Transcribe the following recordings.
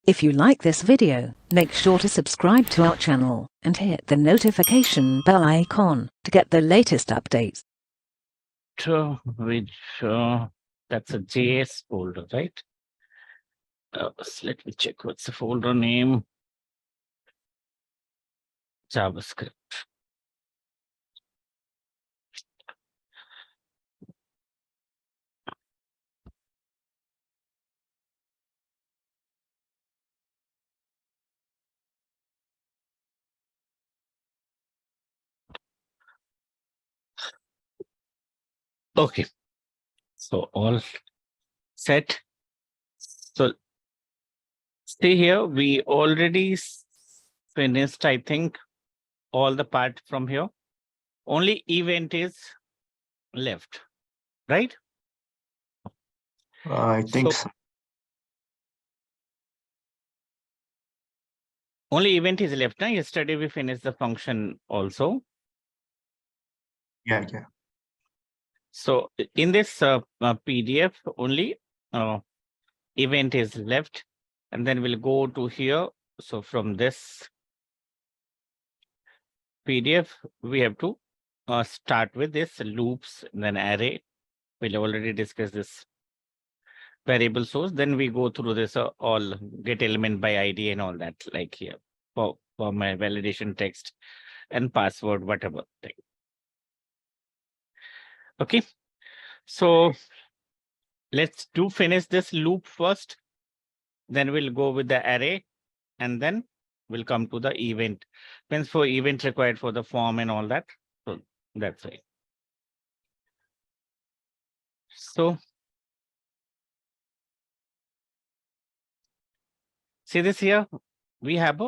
If you like this video, make sure to subscribe to our channel and hit the notification bell icon to get the latest updates. Which that's a JS folder, right? So let me check what's the folder name. JavaScript. Okay, so all set. So stay here. We already finished, I think, all the part from here. Only event is left, right? I think so. Only event is left. Now, yesterday we finished the function also. Yeah. So in this PDF, only event is left, and then we'll go to here. So from this PDF, we have to start with this loops, then array. We'll already discuss this variable source. Then we go through this all get element by ID and all that, like here for my validation text and password, whatever thing. Okay, so let's finish this loop first. Then we'll go with the array, and then we'll come to the event. Means for event required for the form and all that. So that's it. So see this here, we have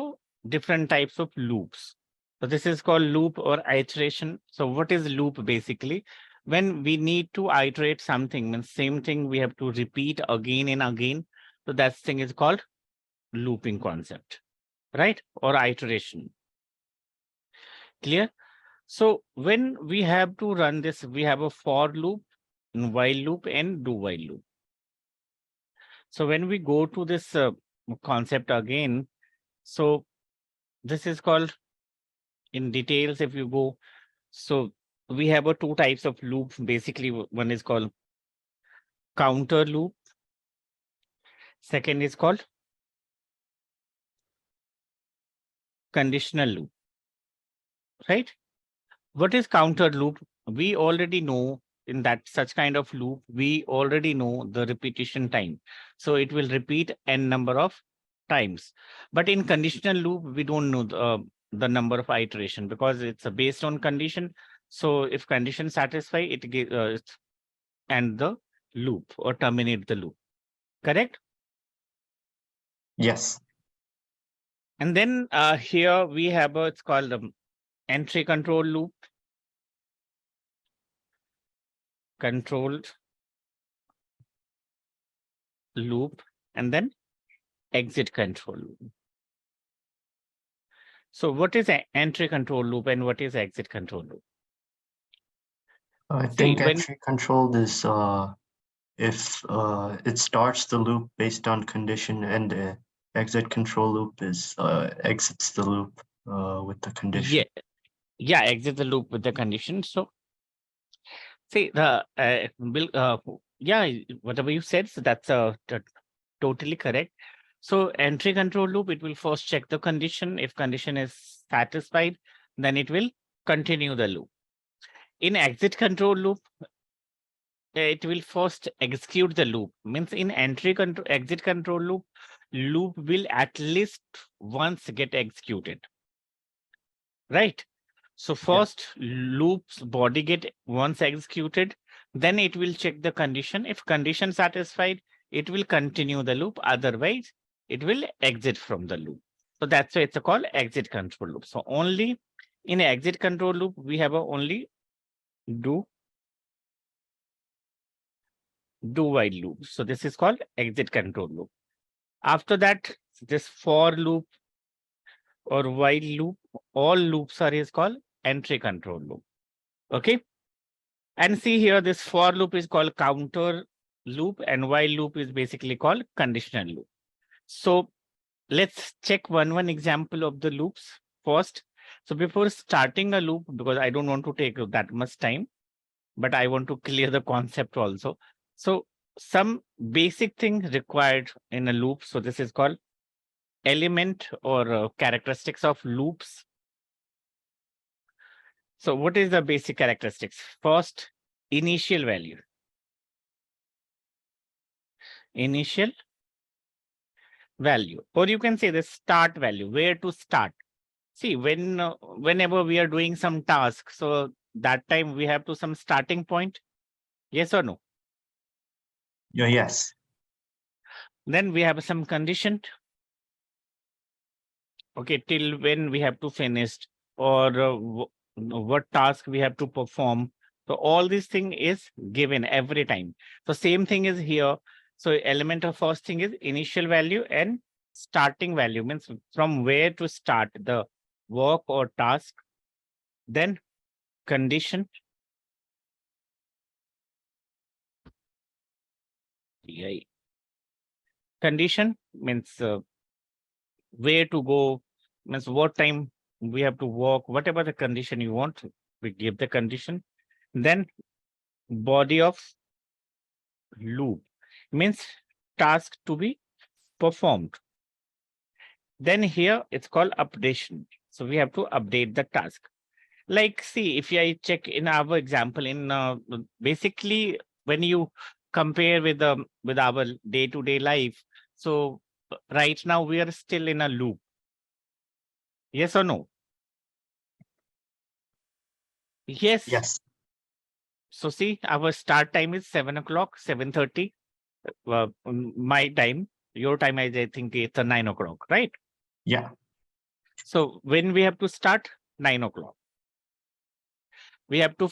different types of loops. So this is called loop or iteration. So what is loop basically? When we need to iterate something, means same thing we have to repeat again and again. So that thing is called looping concept, right? Or iteration. Clear? So when we have to run this, we have a for loop, while loop, and do while loop. So when we go to this concept again, so this is called in details. If you go, so we have two types of loop. Basically, one is called counter loop. Second is called conditional loop, right? What is counter loop? We already know in that such kind of loop, we already know the repetition time. So it will repeat n number of times. But in conditional loop, we don't know the number of iteration because it's based on condition. So if condition satisfy, it gives end the loop or terminate the loop. Correct? Yes. And then here we have it's called entry control loop. Controlled loop, and then exit control loop. So what is an entry control loop and what is exit control loop? I think entry control is if it starts the loop based on condition, and the exit control loop is exits the loop with the condition. Yeah, exit the loop with the condition. So see the yeah, whatever you said, so that's totally correct. So entry control loop, it will first check the condition. If condition is satisfied, then it will continue the loop. In exit control loop, it will first execute the loop. Means in exit control loop, loop will at least once get executed, right? So first loop's body get once executed, then it will check the condition. If condition satisfied, it will continue the loop. Otherwise, it will exit from the loop. So that's why it's called exit control loop. So only in exit control loop, we have only do while loop. So this is called exit control loop. After that, this for loop or while loop, all loops are called entry control loop. Okay. And see here, this for loop is called counter loop and while loop is basically called conditional loop. So let's check one example of the loops first. So before starting a loop, because I don't want to take that much time, but I want to clear the concept also. So some basic thing required in a loop. So this is called element or characteristics of loops. So what is the basic characteristics? First, initial value. Initial value, or you can say the start value, where to start. See, whenever we are doing some task, so that time we have to some starting point. Yes or no? Yeah, yes. Then we have some condition. Okay, till when we have to finish, or what task we have to perform. So all this thing is given every time. So same thing is here. So element of first thing is initial value and starting value, means from where to start the work or task. Then condition. Yeah. Condition means where to go, means what time we have to work, whatever the condition you want, we give the condition. Then body of loop means task to be performed. Then here it's called updation. So we have to update the task. Like, see, if I check in our example, in basically when you compare with our day-to-day life, so right now we are still in a loop. Yes or no? Yes. Yes. So see, our start time is 7 o'clock, 7:30. My time, your time, I think it's 9 o'clock, right? Yeah. So when we have to start? 9 o'clock. We have to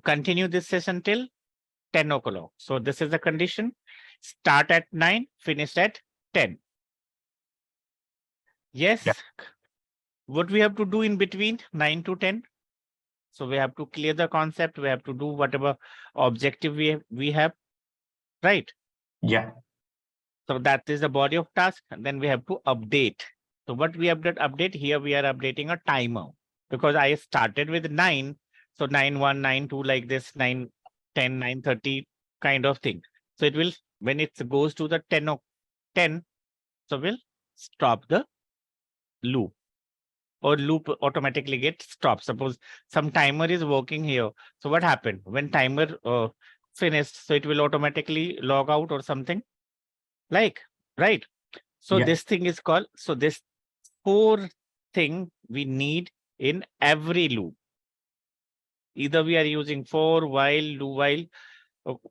continue this session till 10 o'clock. So this is the condition. Start at 9, finish at 10. Yes. Yeah. What we have to do in between 9 to 10? So we have to clear the concept. We have to do whatever objective we have, right? Yeah. So that is the body of task. And then we have to update. So what we have to update here, we are updating a timer, because I started with 9. So 9:1, 9:2, like this, 9:10, 9:30 kind of thing. So it will, when it goes to the 10, so we'll stop the loop, or loop automatically gets stopped. Suppose some timer is working here. So what happened when timer finished? So it will automatically log out or something, like, right? So Yeah. this thing is called, so this 4 thing we need in every loop. Either we are using for, while, do while,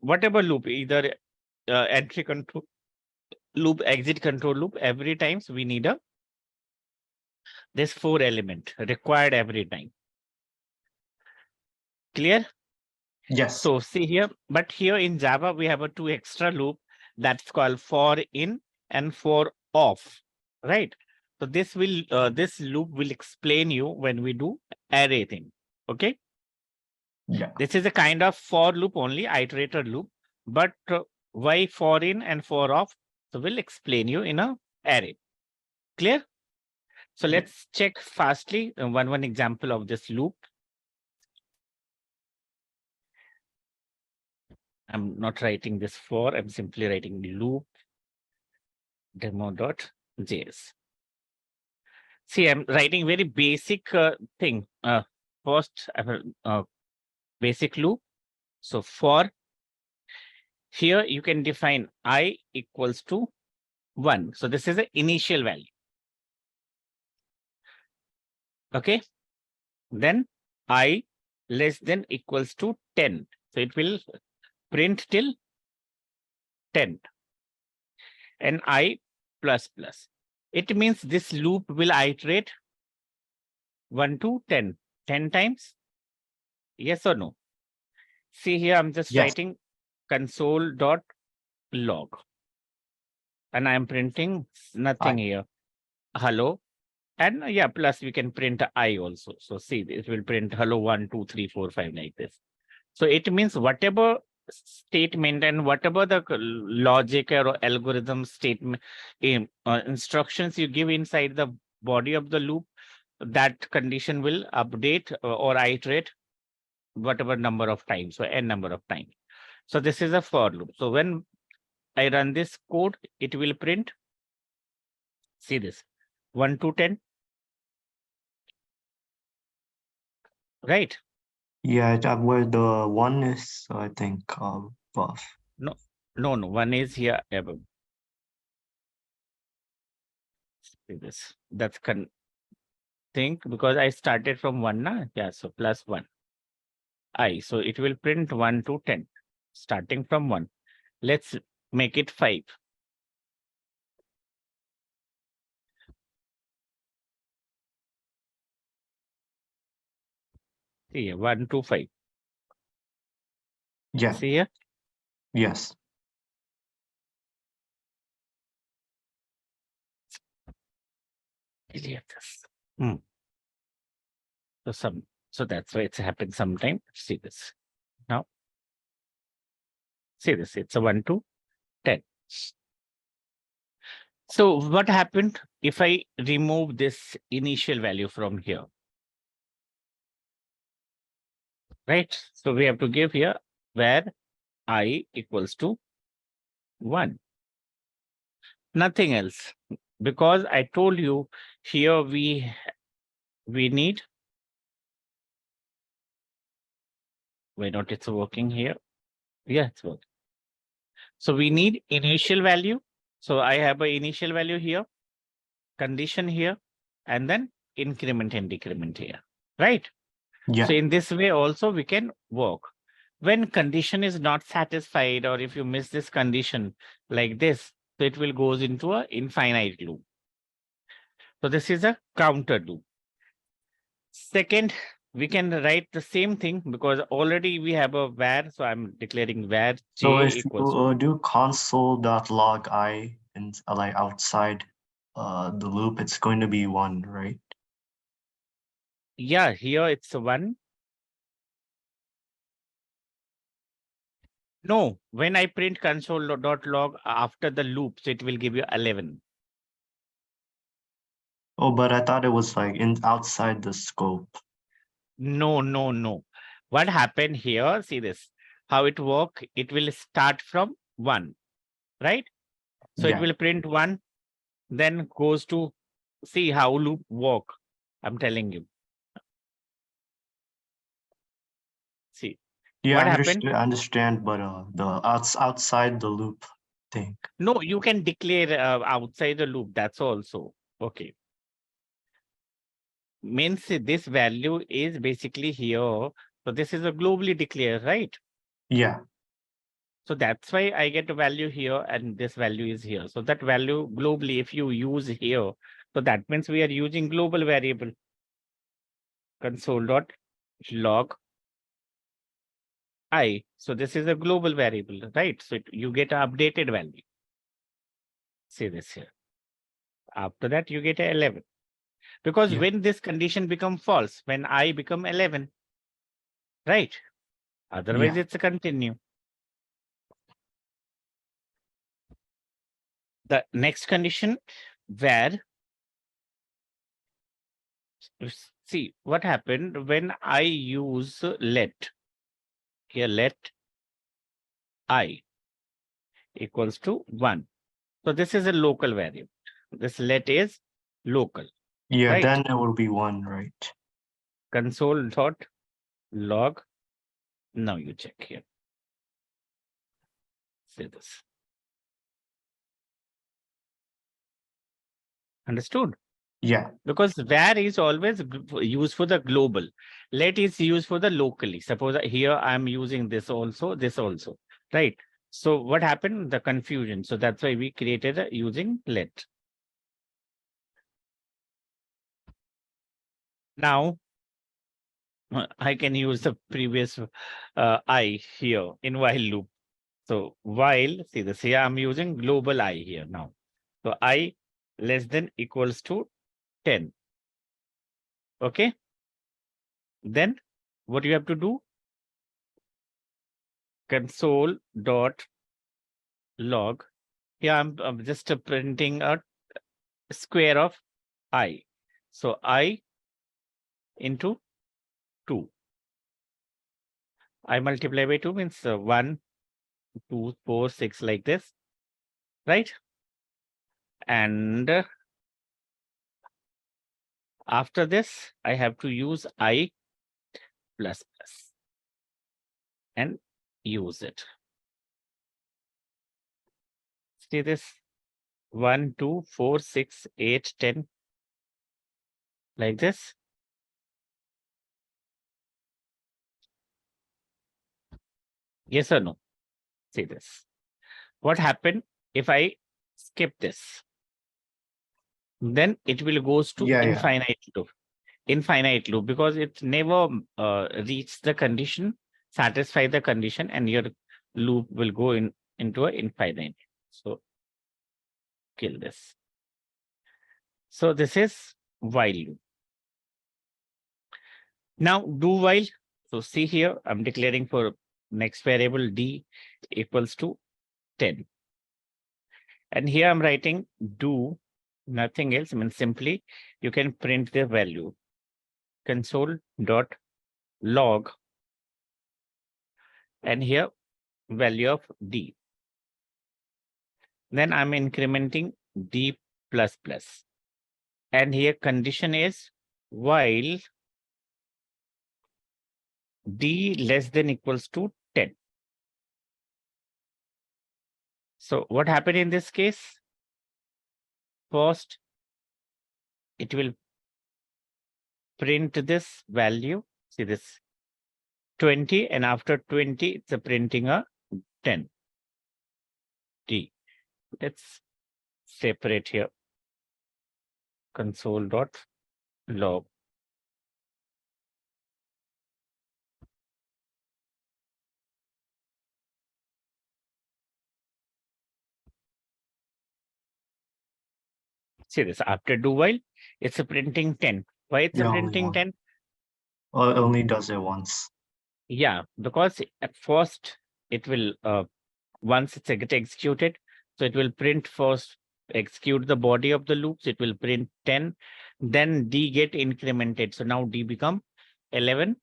whatever loop, either entry control loop, exit control loop, every times we need this 4 element required every time. Clear? Yes. So see here, but here in Java, we have a 2 extra loop that's called for in and for off, right? So this loop will explain you when we do array thing. Okay. Yeah. This is a kind of for loop only, iterator loop, but why for in and for off? So we'll explain you in a array. Clear? So let's check fastly one example of this loop. I'm not writing this for, I'm simply writing loop demo.js. See, I'm writing very basic thing. First, I have basic loop. So for, here you can define I equals to 1. So this is the initial value. Okay. Then I less than equals to 10. So it will print till 10. And I plus plus. It means this loop will iterate 1 to 10. 10 times? Yes or no? See here, I'm just writing console.log. And I'm printing nothing here. Hello. And yeah, plus we can print I also. So see, it will print hello 1, 2, 3, 4, 5 like this. So it means whatever statement and whatever the logic or algorithm statement instructions you give inside the body of the loop, that condition will update or iterate whatever number of times, so n number of times. So this is a for loop. So when I run this code, it will print, see this, 1 to 10, right? Yeah, where the one is, I think, above. No, one is here above. See this, that's think because I started from 1, na? Yeah, so plus 1. So it will print 1 to 10, starting from 1. Let's make it 5. See here, 1 to 5. Yeah. See here? Yes. Hmm. So that's why it's happened sometime. See this. Now, see this, it's a 1 to 10. So what happened if I remove this initial value from here? Right? So we have to give here where I equals to 1. Nothing else. Because I told you here we need, why not it's working here? Yeah, it's working. So we need initial value. So I have an initial value here, condition here, and then increment and decrement here, right? Yeah. So in this way also we can work. When condition is not satisfied, or if you miss this condition like this, so it will goes into an infinite loop. So this is a counter loop. Second, we can write the same thing because already we have a var. So I'm declaring var So j if equals you do console.log I and like outside the loop, it's going to be 1, right? yeah, here it's 1. No, when I print console.log after the loop, so it will give you 11. Oh, but I thought it was like outside the scope. No. What happened here? See this, how it work. It will start from 1, right? So it Yeah. will print 1, then goes to, see how loop work. I'm telling you. See, Yeah, what I happened? understand, but the outside the loop thing. No, you can declare outside the loop. That's also okay. Means this value is basically here. So this is a globally declared, right? Yeah. So that's why I get a value here and this value is here. So that value globally, if you use here, so that means we are using global variable console.log I. So this is a global variable, right? So you get an updated value. See this here. After that, you get 11. Because Yeah. when this condition become false, when I become 11, right? Otherwise, Yeah. it's a continue. The next condition where, see what happened when I use let, here let I equals to 1. So this is a local variable. This let is local, Yeah, right? then it will be 1, right? Console.log. Now you check here. See this. Understood? Yeah. Because var is always used for the global. Let is used for the locally. Suppose here I'm using this also, right? So what happened? The confusion. So that's why we created using let. Now I can use the previous I here in while loop. So while, see this here, I'm using global I here now. So I less than equals to 10. Okay. Then what you have to do? console dot log. Here I'm just printing a square of I. So I into 2. I multiply by 2 means 1, 2, 4, 6 like this, right? And after this, I have to use I plus plus and use it. See this 1, 2, 4, 6, 8, 10 like this. Yes or no? See this. What happened if I skip this? Then it will goes to infinite loop. Infinite loop because it never reaches the condition, satisfy the condition, and your loop will go into an infinite. So kill this. So this is while loop. Now do while. So see here, I'm declaring for next variable d equals to 10. And here I'm writing do nothing else. I mean, simply you can print the value console dot log and here value of d. Then I'm incrementing d plus plus. And here condition is while d less than equals to 10. So what happened in this case? First, it will print this value. See this 20, and after 20, it's a printing a 10. D. Let's separate here. Console dot log. See this after do while, it's a printing 10. Why it's a printing 10? Only does it once. Yeah, because at first it will once it's get executed, so it will print first, execute the body of the loops, it will print 10, then d get incremented. So now d become 11,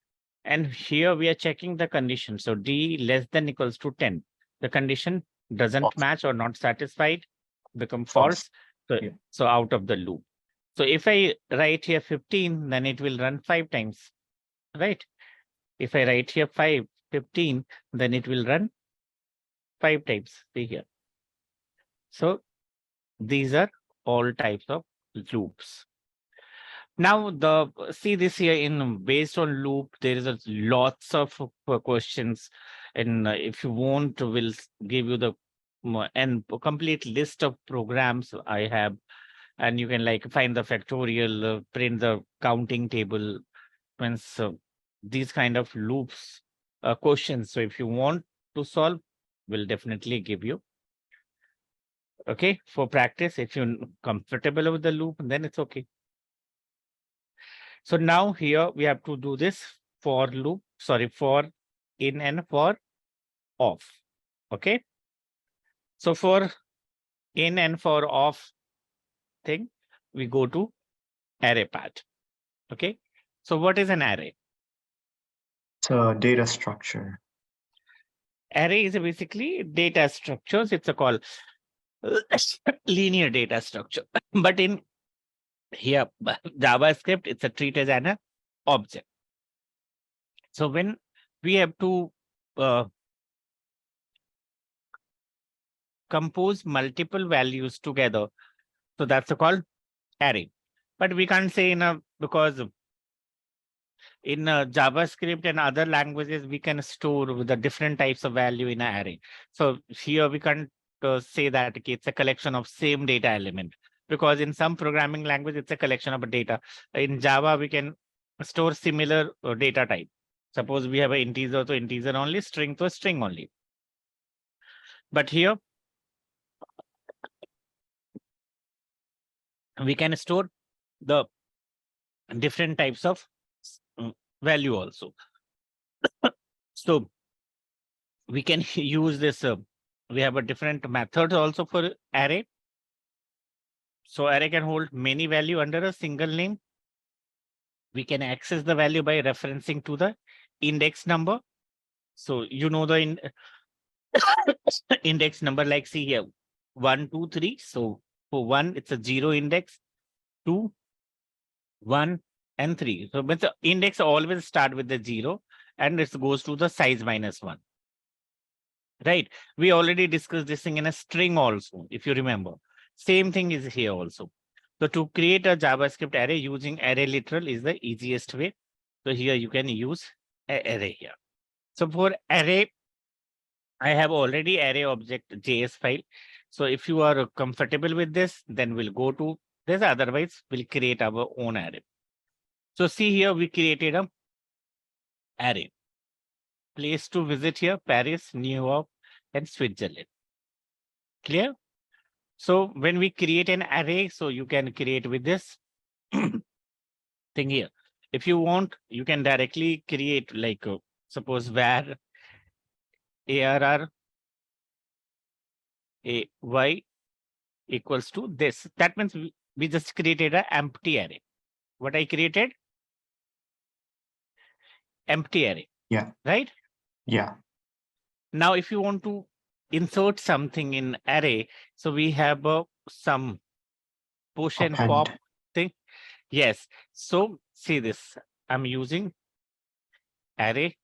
and here we are checking the condition. So d less than equals to 10. The condition doesn't match or not satisfied, become false. So out of the loop. So if I write here 15, then it will run 5 times, right? If I write here 15, then it will run 5 times. See here. So these are all types of loops. Now see this here in based on loop, there is a lots of questions, and if you want, we'll give you the and complete list of programs I have, and you can like find the factorial, print the counting table, means these kind of loops questions. So if you want to solve, we'll definitely give you. Okay, for practice, if you're comfortable with the loop, then it's okay. So now here we have to do this for loop, sorry, for in and for off. Okay. So for in and for off thing, we go to array part. Okay. So what is an array? It's a data structure. Array is basically data structures. It's a call linear data structure. But in here, JavaScript, it's a treated as an object. So when we have to compose multiple values together, so that's called array. But we can't say because in JavaScript and other languages, we can store the different types of value in an array. So here we can't say that okay, it's a collection of same data element, because in some programming language, it's a collection of data. In Java, we can store similar data type. Suppose we have an integer to integer only, string to string only. But here, we can store the different types of value also. So we can use this. We have a different method also for array. So array can hold many value under a single name. We can access the value by referencing to the index number. So you know the index number, like see here, 1, 2, 3. So for 1, it's a 0 index, 2, 1, and 3. So but the index always start with the 0 and it goes to the size -1. Right? We already discussed this thing in a string also, if you remember. Same thing is here also. So to create a JavaScript array using array literal is the easiest way. So here you can use an array here. So for array, I have already array object JS file. So if you are comfortable with this, then we'll go to this. Otherwise, we'll create our own array. So see here, we created a array. Place to visit here, Paris, New York, and Switzerland. Clear? So when we create an array, so you can create with this thing here. If you want, you can directly create like suppose var arr ay equals to this. That means we just created an empty array. What I created? Empty array. Yeah. Right? Yeah. Now, if you want to insert something in array, so we have some push and pop thing. Yes. So see this. I'm using array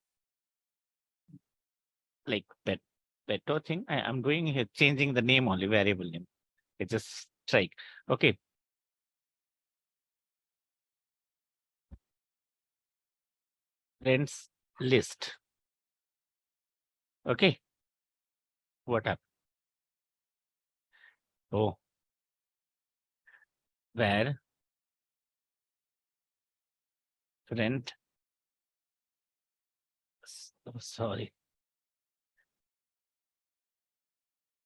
like better thing. I'm doing here, changing the name only, variable name. It's just strike. Okay. Friends list. Okay. What happened? Oh, where friend. Sorry.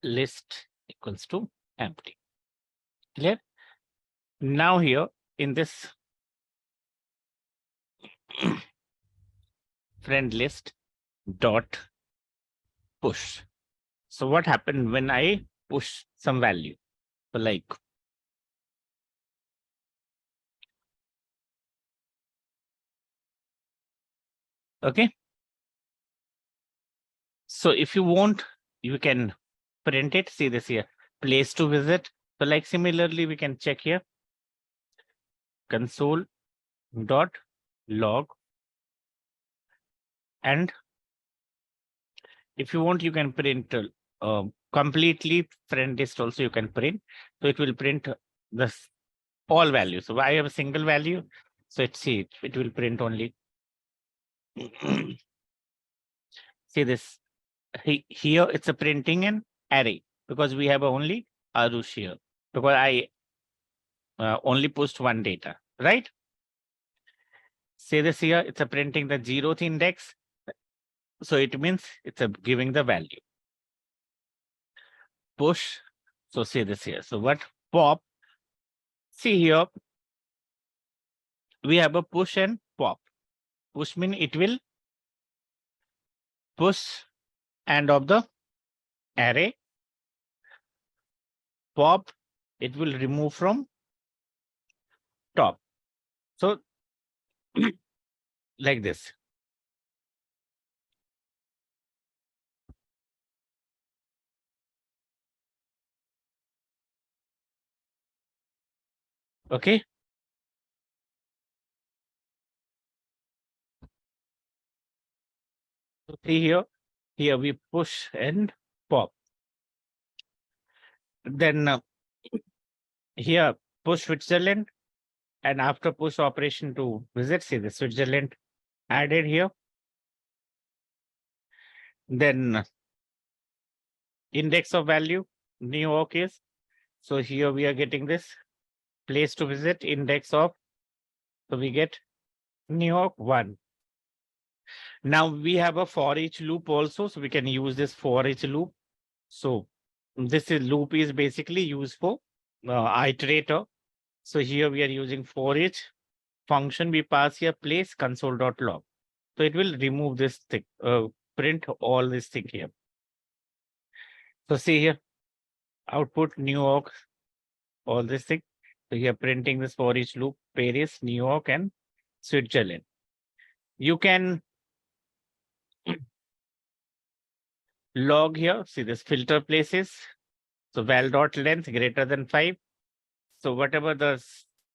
List equals to empty. Clear? Now here in this friend list dot push. So what happened when I push some value? So like okay. So if you want, you can print it. See this here, place to visit. So like similarly, we can check here console dot log, and if you want, you can print completely friend list also you can print. So it will print this all values. So I have a single value. So it will print only. See this here, it's a printing an array because we have only Arush here because I only pushed one data, right? Say this here, it's a printing the 0th index. So it means it's a giving the value. Push. So say this here. So what pop? See here, we have a push and pop. Push mean it will push end of the array. Pop, it will remove from top. So like this. Okay. So see here we push and pop. Then here push Switzerland, and after push operation to visit, see the Switzerland added here. Then index of value, New York is. So here we are getting this place to visit index of. So we get New York 1. Now we have a for each loop also. So we can use this for each loop. So this loop is basically used for iterator. So here we are using for each function. We pass here place console.log. So it will remove this thing, print all this thing here. So see here, output New York, all this thing. So here printing this for each loop, Paris, New York, and Switzerland. You can log here, see this filter places. So val dot length greater than 5. So whatever the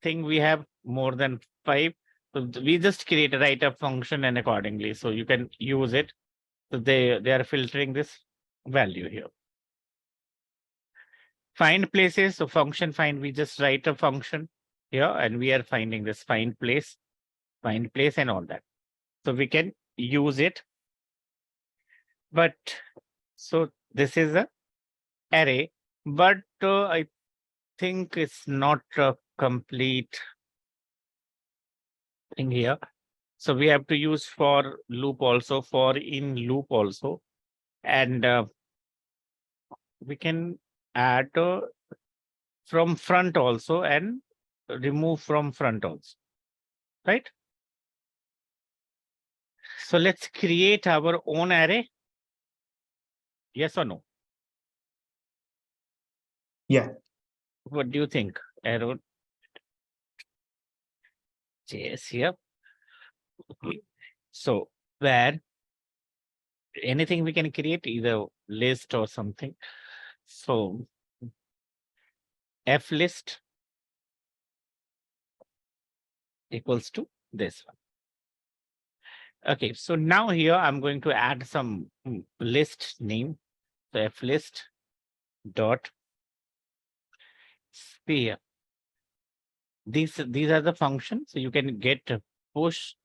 thing we have more than 5, so we just create a write-up function and accordingly. So you can use it. So they are filtering this value here. Find places, so function find, we just write a function here and we are finding this find place and all that. So we can use it. But so this is a array, but I think it's not a complete thing here. So we have to use for loop also, for in loop also, and we can add from front also and remove from front also, right? So let's create our own array. Yes or no? Yeah. What do you think, Aaron? Yes, here. So where anything we can create, either list or something. So f list equals to this one. Okay, so now here I'm going to add some list name. So f list dot sphere. These are the functions. So you can get push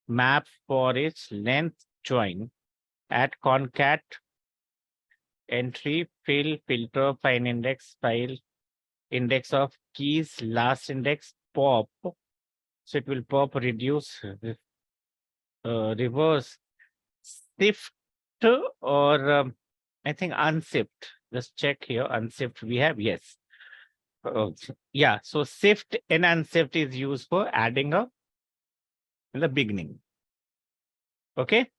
map for its length join at concat entry fill filter find index file index of keys last index pop. So it will pop reduce reverse shift or I think unsift. Just check here unsift we have, yes. Yeah, so sift and unsift is used for adding up in the beginning. Okay.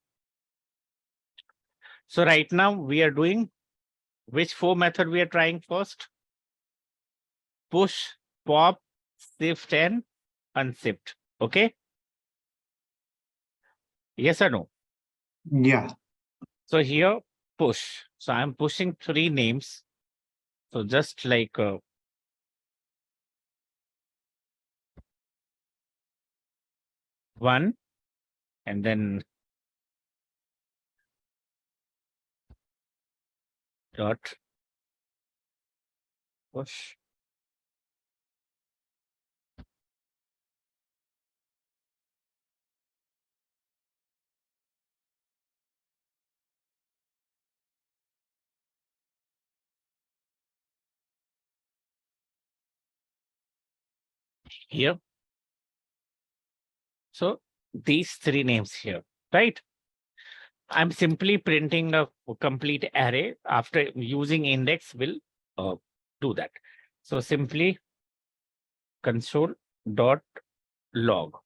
So right now we are doing which 4 method we are trying first? Push, pop, shift, and unsift. Okay. Yes or no? Yeah. So here push. So I'm pushing 3 names. So just like one, and then dot push. Here. So these 3 names here, right? I'm simply printing a complete array. After using index will do that. So simply console dot log.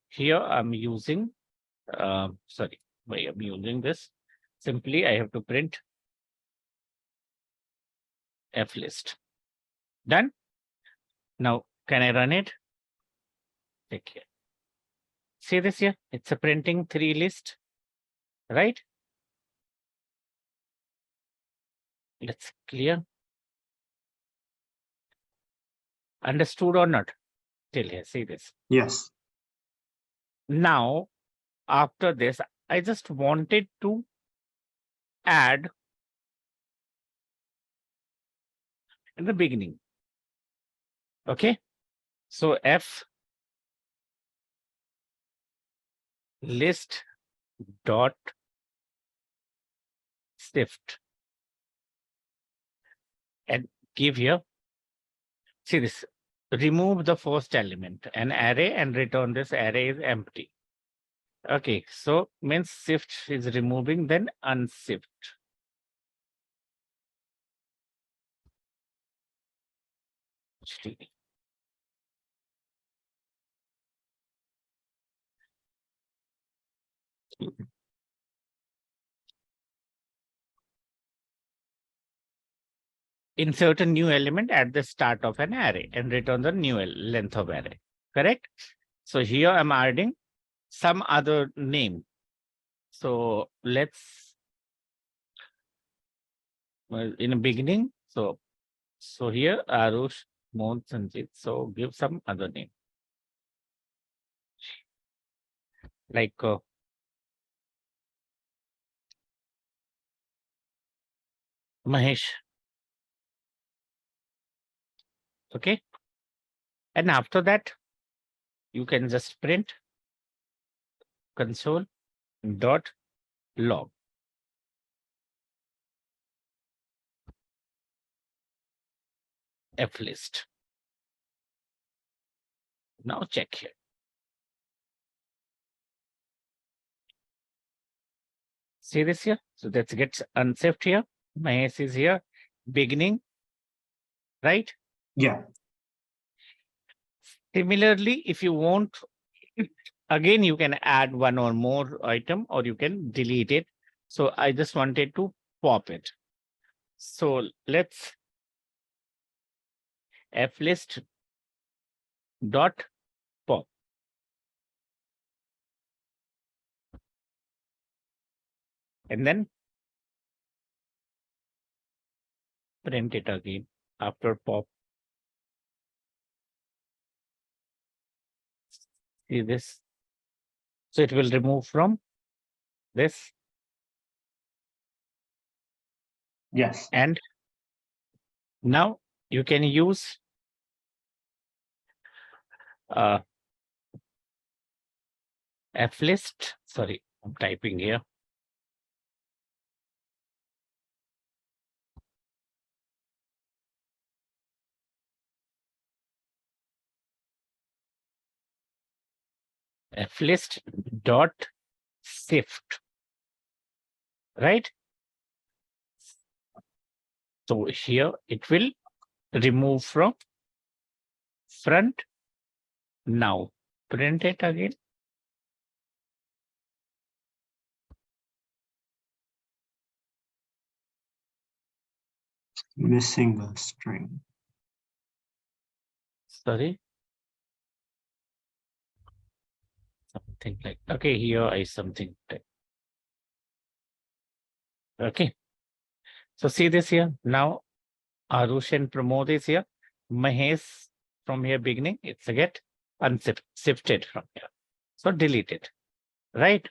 Here I'm using, sorry, I'm using this. Simply I have to print f list. Done. Now can I run it? Take care. See this here? It's a printing 3 list, right? Let's clear. Understood or not? Till here, see this. Yes. Now, after this, I just wanted to add in the beginning. Okay. So f list dot shift and give here. See this. Remove the first element, an array, and return this array is empty. Okay, so means shift is removing, then unshift. insert a new element at the start of an array and return the new length of array, correct? So here I'm adding some other name. So let's, in the beginning, so here Arush, Mohan, Sanjit, so give some other name. Like Mahesh. Okay. And after that, you can just print console dot log. Flist. Now check here. See this here? So that gets unsaved here. Mahesh is here. Beginning, right? Yeah. Similarly, if you want, again, you can add one or more item or you can delete it. So I just wanted to pop it. So let's flist dot pop. And then print it again after pop. See this? So it will remove from this. Yes. And now you can use flist. Sorry, I'm typing here. Flist dot shift, right? So here it will remove from front. Now print it again. Missing a string. Sorry. Something like, okay, here is something. Okay. So see this here. Now Arush and Pramod is here. Mahesh from here beginning, it's a get unsifted from here. So delete it. Right?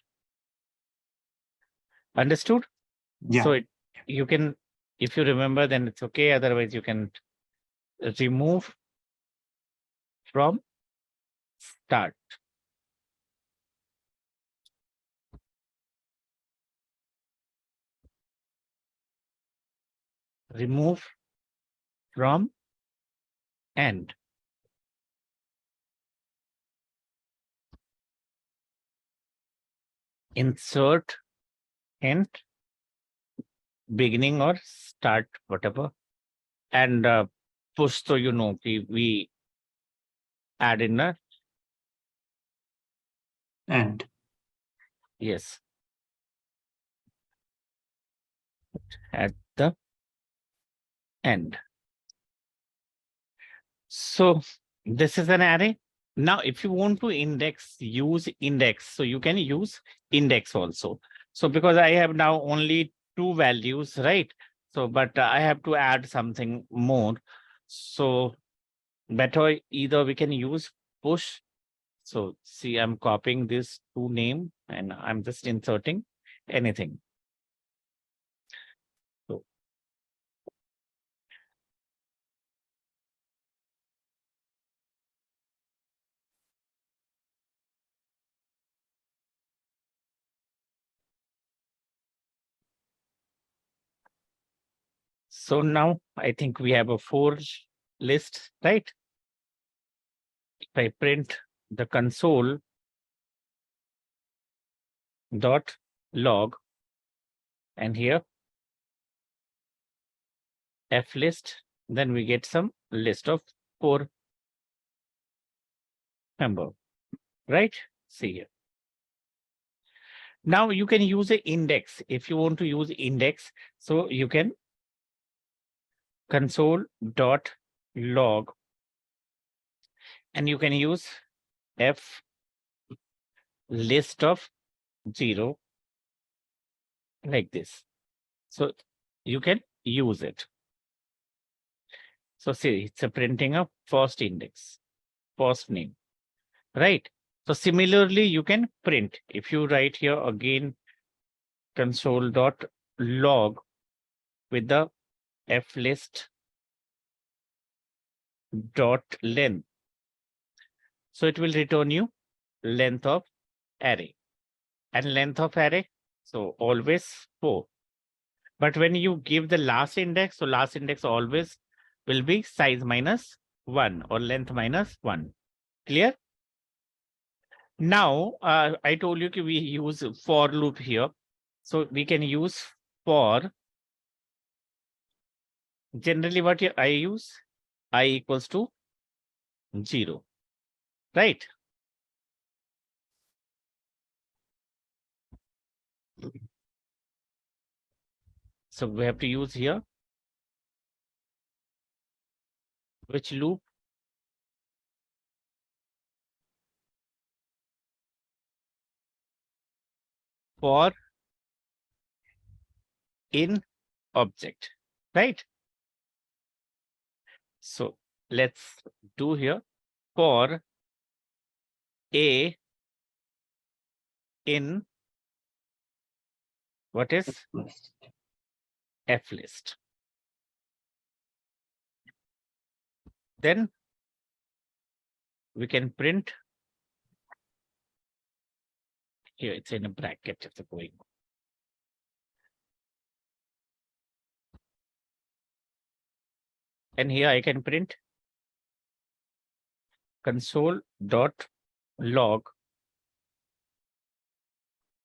Understood? Yeah. So you can, if you remember, then it's okay. Otherwise, you can remove from start. Remove from end. Insert hint, beginning or start, whatever. And push, so you know, we add in a end. Yes. At the end. So this is an array. Now, if you want to use index, so you can use index also. So because I have now only 2 values, right? So, but I have to add something more. So better either we can use push. So see, I'm copying this to name and I'm just inserting anything. So now I think we have a 4 list, right? If I print the console dot log and here flist, then we get some list of 4 member, right? See here. Now you can use an index if you want to use index. So you can console.log, and you can use f list of 0 like this. So you can use it. So see, it's a printing of first index, first name, right? So similarly, you can print. If you write here again console.log with the flist dot length, so it will return you length of array, and length of array, so always 4. But when you give the last index, so last index always will be size minus 1 or length minus 1. Clear? Now, I told you we use for loop here. So we can use for. Generally, what I use? I equals to 0. Right? So we have to use here. Which loop? For in object, right? So let's do here for a in what is flist. Then we can print here, it's in a bracket, it's going. And here I can print console.log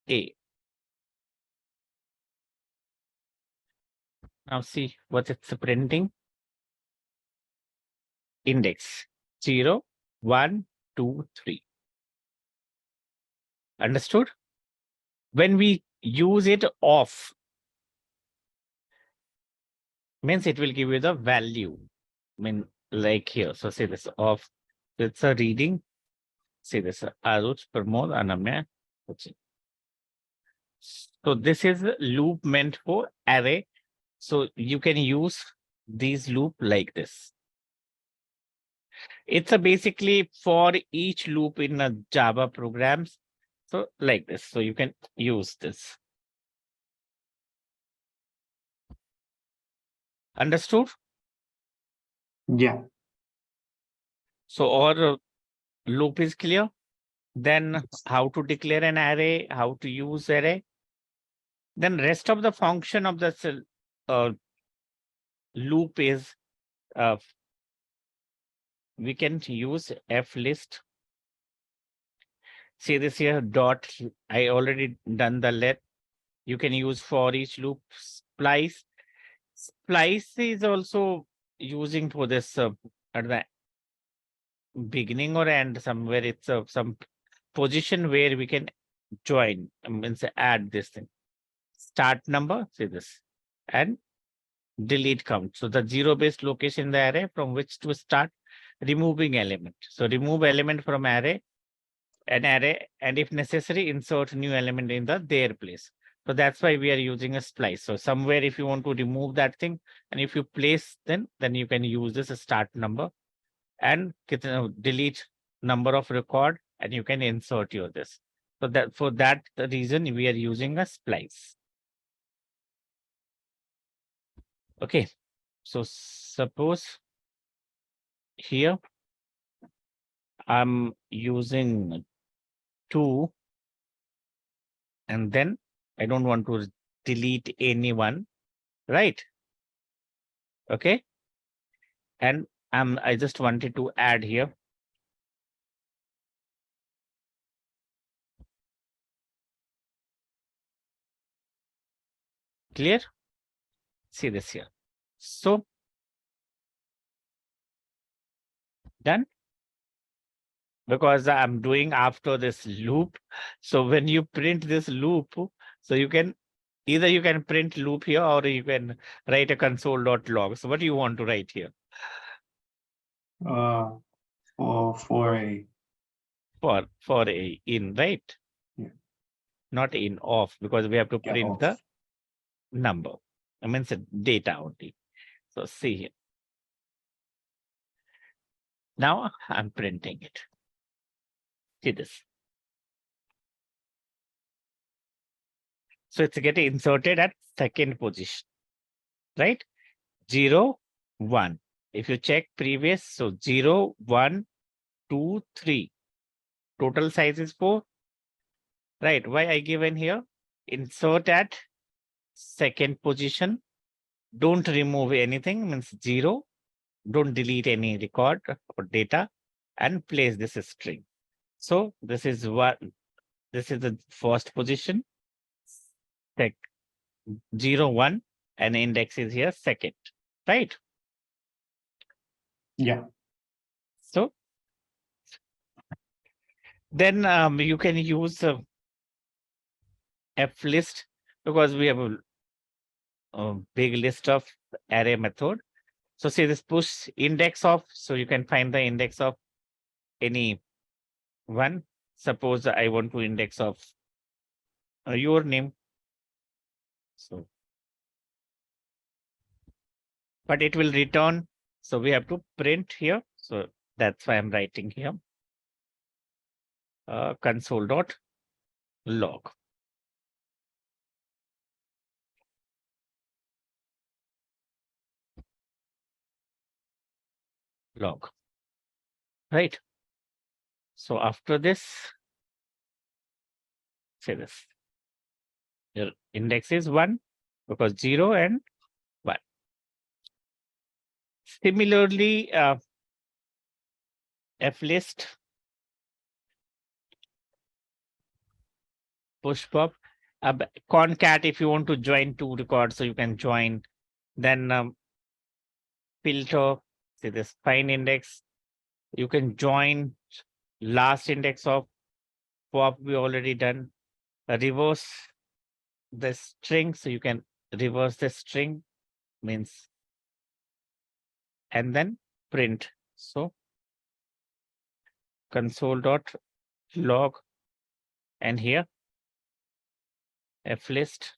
a. Now see what it's printing. Index 0, 1, 2, 3. Understood? When we use it off, means it will give you the value. I mean, like here. So say this off. It's a reading. Say this Aruch Pramod Anamya. So this is a loop meant for array. So you can use these loop like this. It's a basically for each loop in a Java programs. So like this. So you can use this. Understood? Yeah. So our loop is clear. Then how to declare an array, how to use array. Then rest of the function of the loop is we can use flist. See this here dot. I already done the let. You can use for each loop. Splice. Splice is also using for this at the beginning or end somewhere. It's some position where we can join. Means add this thing. Start number. See this and delete count. So the zero-based location in the array from which to start removing element. So remove element from an array, and if necessary, insert new element in their place. So that's why we are using a splice. So somewhere if you want to remove that thing, and if you place then you can use this start number and delete number of record, and you can insert your this. So that for that reason we are using a splice. Okay. So suppose here I'm using 2, and then I don't want to delete anyone, right? Okay. And I just wanted to add here. Clear? See this here. So done. Because I'm doing after this loop. So when you print this loop, so you can Either you can print loop here or you can write a console.log. So what do you want to write here? For a in, right? Yeah. Not in off, because we have to print the number. I mean, it's data only. So see here. Now I'm printing it. See this. So it's getting inserted at second position, right? 0, 1. If you check previous, so 0, 1, 2, 3. Total size is 4. Right. Why I given here? Insert at second position. Don't remove anything, means 0. Don't delete any record or data, and place this string. So this is what, this is the first position. 0, 1, and index is here second, right? Yeah. So then you can use F list, because we have a big list of array method. So say this push index of, so you can find the index of any one. Suppose I want to index of your name. So, but it will return. So we have to print here. So that's why I'm writing here console.log. Log. Right. So after this, say this. Your index is 1 because 0 and 1. Similarly, F list, push pop, concat, if you want to join two records, so you can join. Then filter, say this find index, you can join last index of pop, we already done. Reverse the string, so you can reverse the string, means, and then print. So console.log, and here F list.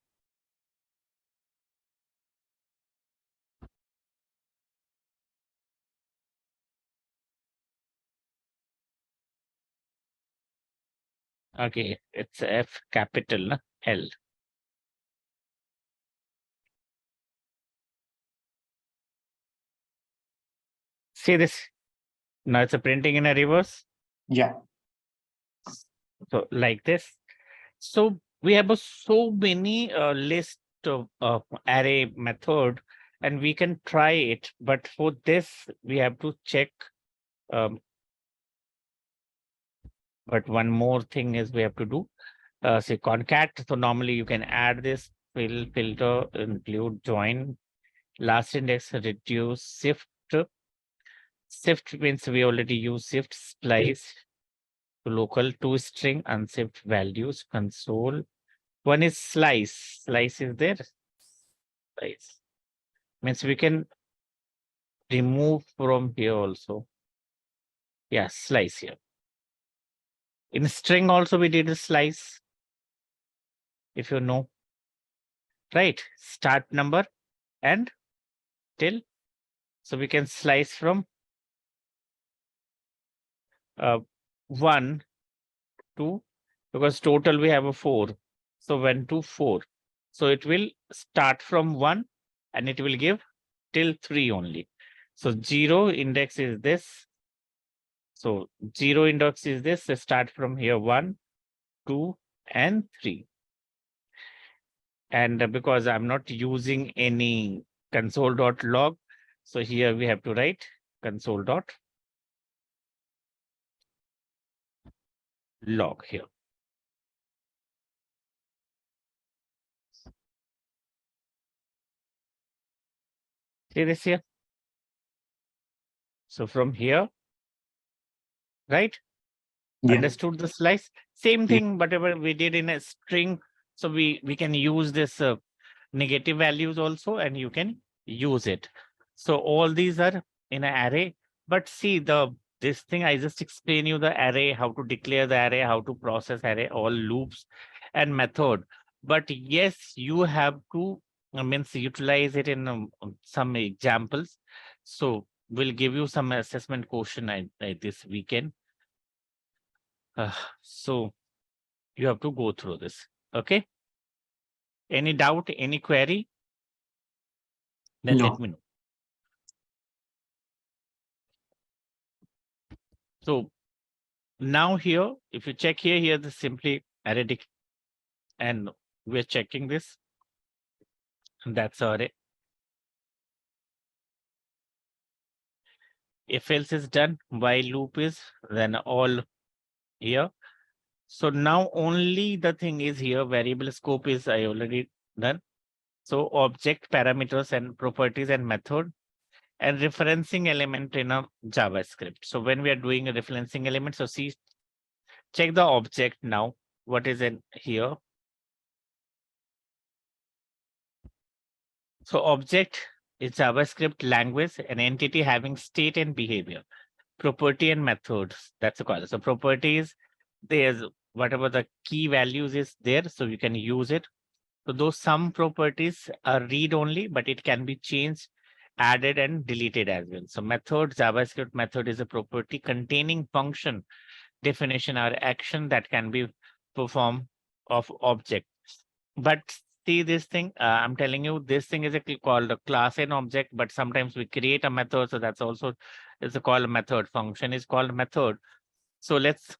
Okay, it's F capital L. See this? Now it's a printing in a reverse. Yeah. So like this. So we have so many list of array method, and we can try it. But for this, we have to check. But one more thing is we have to do. Say concat. So normally you can add this filter, include, join, last index, reduce, shift. Shift means we already use shift, splice to local, to string, unshift values, console. One is slice. Slice is there. Slice means we can remove from here also. Yeah, slice here. In string also we did a slice, if you know. Right, start number and till. So we can slice from 1 to, because total we have a 4. So 1 to 4. So it will start from 1 and it will give till 3 only. So 0 index is this. So 0 index is this. So start from here 1, 2, and 3. And because I'm not using any console.log, so here we have to write console.log here. See this here? So from here, right? Yeah. Understood the slice? Same thing, whatever we did in a string, So we can use this negative values also, and you can use it. So all these are in an array. But see, this thing I just explain you the array, how to declare the array, how to process array, all loops and method. But yes, you have to means utilize it in some examples. So we'll give you some assessment question this weekend. So you have to go through this. Okay. Any doubt, any query? Then No. let me know. So now here, if you check here, here this simply array and we're checking this. And that's array. If else is done, while loop is, then all here. So now only the thing is here, variable scope is I already done. So object parameters and properties and method and referencing element in a JavaScript. So when we are doing a referencing element, so see, check the object now. What is in here? So object is JavaScript language, an entity having state and behavior, property and methods. That's a call. So properties, there's whatever the key values is there, so you can use it. So those some properties are read only, but it can be changed, added and deleted as well. So method, JavaScript method is a property containing function, definition or action that can be performed of object. But see this thing, I'm telling you, this thing is called a class and object, but sometimes we create a method. So that's also is called a method. Function is called method. So let's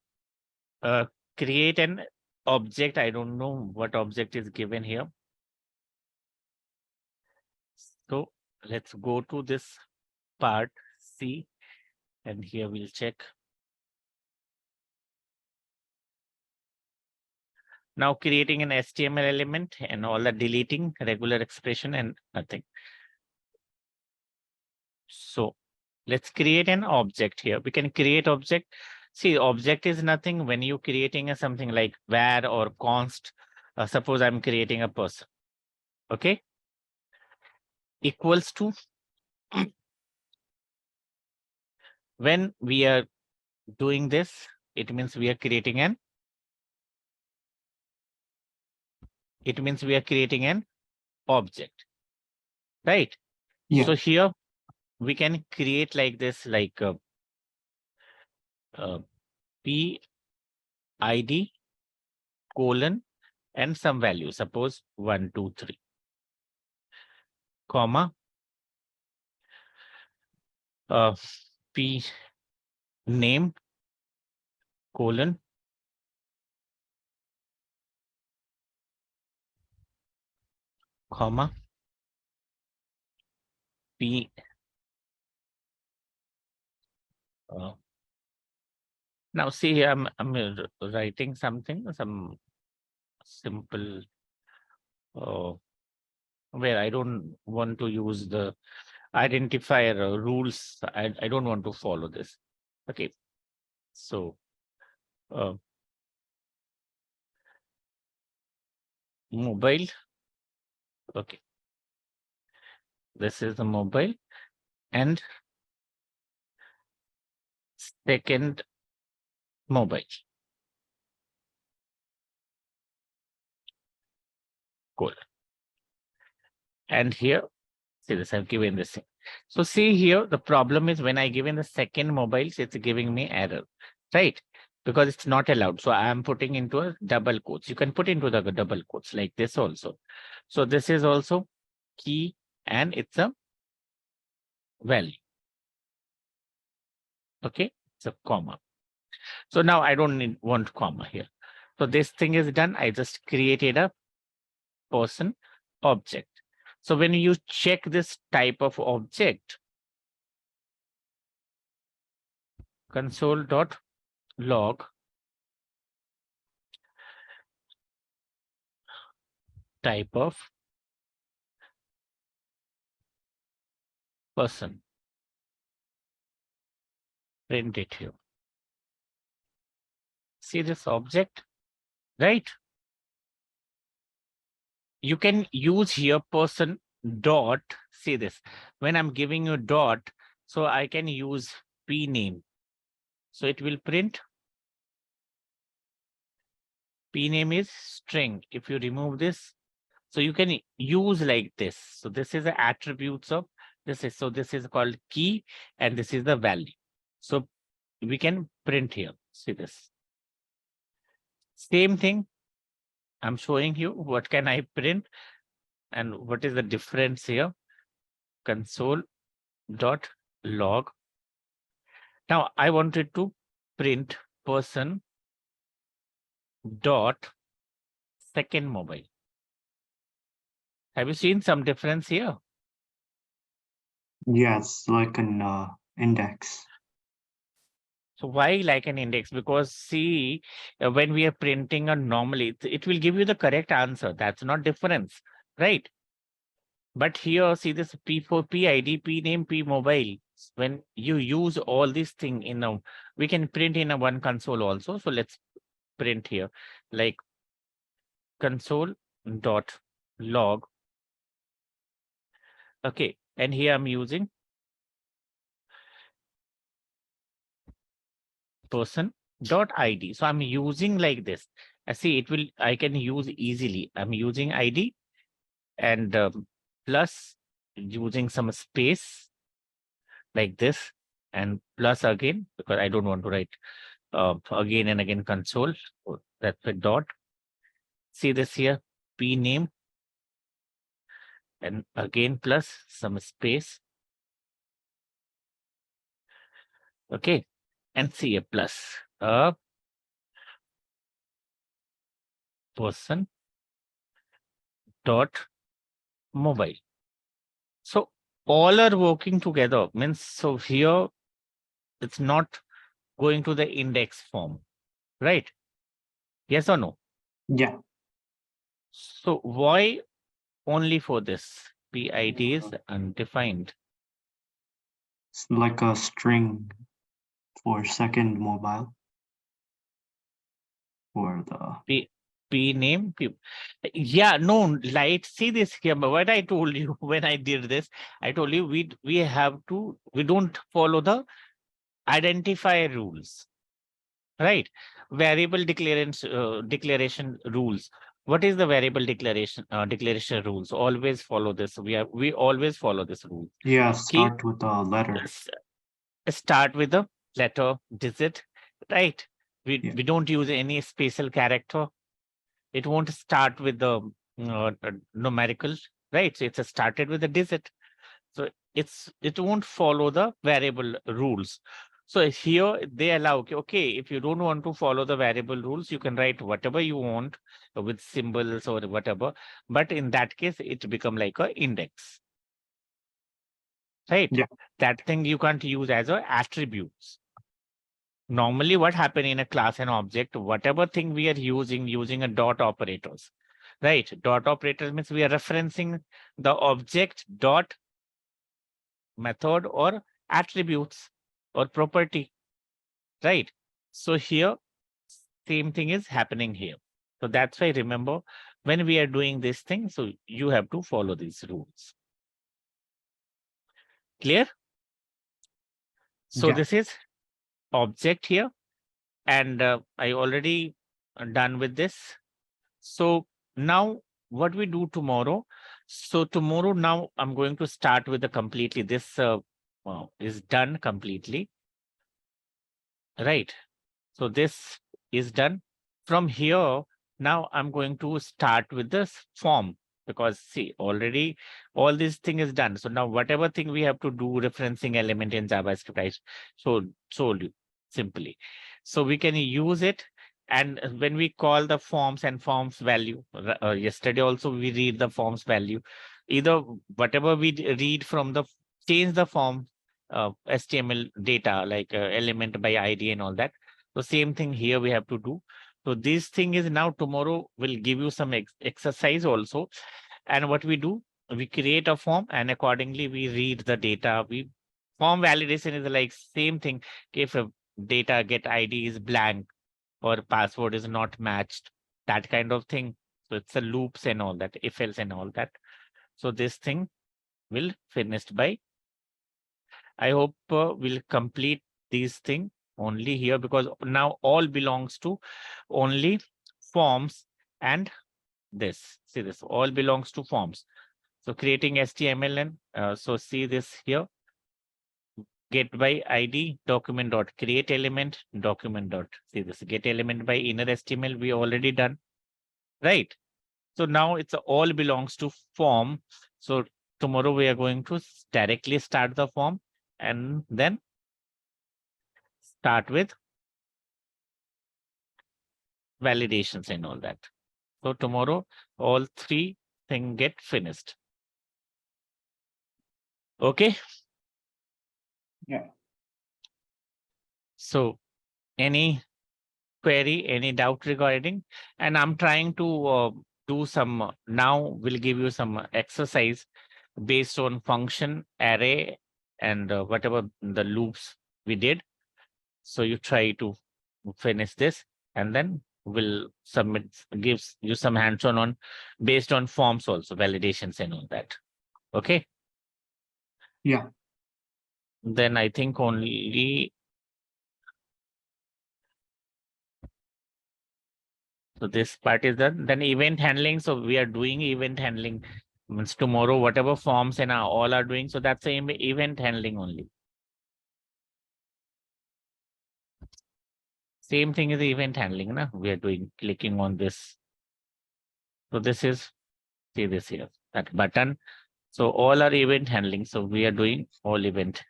create an object. I don't know what object is given here. So let's go to this part C, and here we'll check. Now creating an HTML element and all the deleting regular expression and nothing. So let's create an object here. We can create object. See, object is nothing when you creating a something like var or const. Suppose I'm creating a person. Okay. Equals to when we are doing this, it means we are creating an object, right? Yeah. So here we can create like this, like PID colon and some value, suppose 1, 2, 3, comma P name colon comma P now see here I'm writing something, some simple where I don't want to use the identifier rules. I don't want to follow this. Okay, so mobile. Okay, this is the mobile and second mobile. Cool. And here, see this, I've given this thing. So see here, the problem is when I give in the second mobiles, it's giving me error, right? Because it's not allowed. So I am putting into a double quotes. You can put into the double quotes like this also. So this is also key and it's a value. Okay, it's a comma. So now I don't want comma here. So this thing is done. I just created a person object. So when you check this type of object, console.log type of person, print it here. See this object, right? you can use here person dot, see this, when I'm giving you dot, so I can use p name. So it will print p name is string. If you remove this, so you can use like this. So this is the attributes of this is, so this is called key and this is the value. So we can print here, see this. Same thing, I'm showing you what can I print and what is the difference here. Console dot log. Now I wanted to print person dot second mobile. Have you seen some difference here? Yes, like an index. So why like an index? Because see, when we are printing a normally, it will give you the correct answer. That's not difference, right? But here, see this P4, PID, P name, P mobile. When you use all these thing in a, we can print in a one console also. So let's print here like console dot log. Okay, and here I'm using person dot id. So I'm using like this. I see it will, I can use easily. I'm using id and plus using some space like this and plus again, because I don't want to write again and again console. So that's a dot. See this here, p name and again plus some space. Okay, and see a plus person dot mobile. So all are working together, means so here it's not going to the index form, right? Yes or no? Yeah. So why only for this? PID is undefined. It's like a string for second mobile. For the P name. Yeah, no, light. See this here. What I told you when I did this, I told you we have to, we don't follow the identifier rules, right? Variable declaration rules. What is the variable declaration rules? Always follow this. We always follow this rule. yeah, Keep start with a letter. start with the letter digit, right? Yeah. We don't use any special character. It won't start with the numerical, right? So it's started with a digit. So it won't follow the variable rules. So here they allow, okay, if you don't want to follow the variable rules, you can write whatever you want with symbols or whatever. But in that case, it become like a index, right? Yeah. That thing you can't use as a attributes. Normally what happen in a class and object, whatever thing we are using a dot operators, right? Dot operators means we are referencing the object dot method or attributes or property, right? So here, same thing is happening here. So that's why remember, when we are doing this thing, so you have to follow these rules. Clear? So Yeah. this is object here, and I already done with this. So now what we do tomorrow? So tomorrow now I'm going to start with the completely, this is done completely, right? So this is done. From here, now I'm going to start with this form, because see, already all this thing is done. So now whatever thing we have to do, referencing element in JavaScript, I told you simply. So we can use it. And when we call the forms and forms value, yesterday also we read the forms value, either whatever we read from the, change the form HTML data like element by ID and all that. So same thing here we have to do. So this thing is now tomorrow will give you some exercise also. And what we do, we create a form and accordingly we read the data. We form validation is like same thing. If a data get ID is blank or password is not matched, that kind of thing. So it's the loops and all that, if else and all that. So this thing will finished by, I hope we'll complete these thing only here, because now all belongs to only forms and this. See, this all belongs to forms. So creating HTML and so see this here. Get by ID document dot create element document dot, see this get element by inner HTML we already done, right? So now it's all belongs to form. So tomorrow we are going to directly start the form and then start with validations and all that. So tomorrow all three things get finished. Okay. Yeah. So any query, any doubt regarding? And I'm trying to do some, now we'll give you some exercise based on function, array, and whatever the loops we did. So you try to finish this and then we'll submit, gives you some hands-on on based on forms also, validations and all that. Okay. Yeah. Then I think only, so this part is done. Then event handling. So we are doing event handling. Means tomorrow, whatever forms and all are doing. So that's the event handling only. Same thing is the event handling. Na? We are doing clicking on this. So this is, see this here, that button. So all are event handling. So we are doing all event.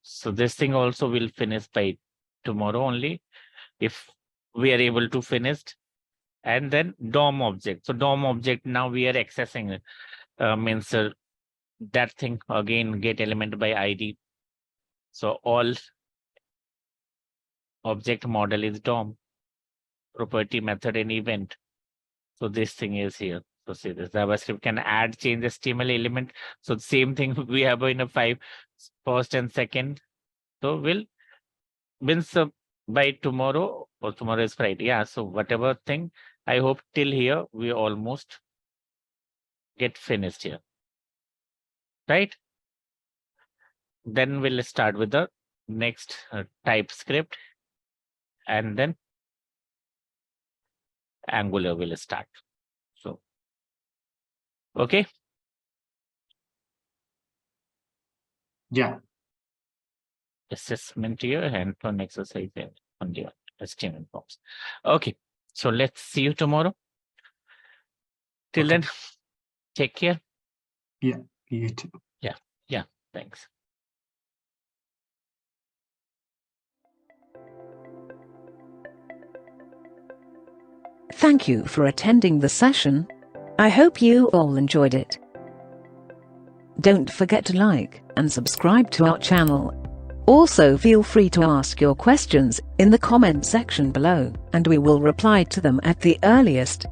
So this thing also will finish by tomorrow only, if we are able to finish. And then DOM object. So DOM object, now we are accessing means that thing again, get element by ID. So all object model is DOM, property, method, and event. So this thing is here. So see this JavaScript can add, change HTML element. So the same thing we have in a 5, first and second. So we'll means by tomorrow, or tomorrow is Friday. Yeah. So whatever thing, I hope till here we almost get finished here. Right? Then we'll start with the next TypeScript, and then Angular will start. So, okay. Yeah. Assessment here and on exercise there on the HTML forms. Okay. So let's see you tomorrow. Till Okay. then, take care. Yeah. You too. Yeah. Thanks. Thank you for attending the session. I hope you all enjoyed it. Don't forget to like and subscribe to our channel. Also feel free to ask your questions in the comment section below, and we will reply to them at the earliest.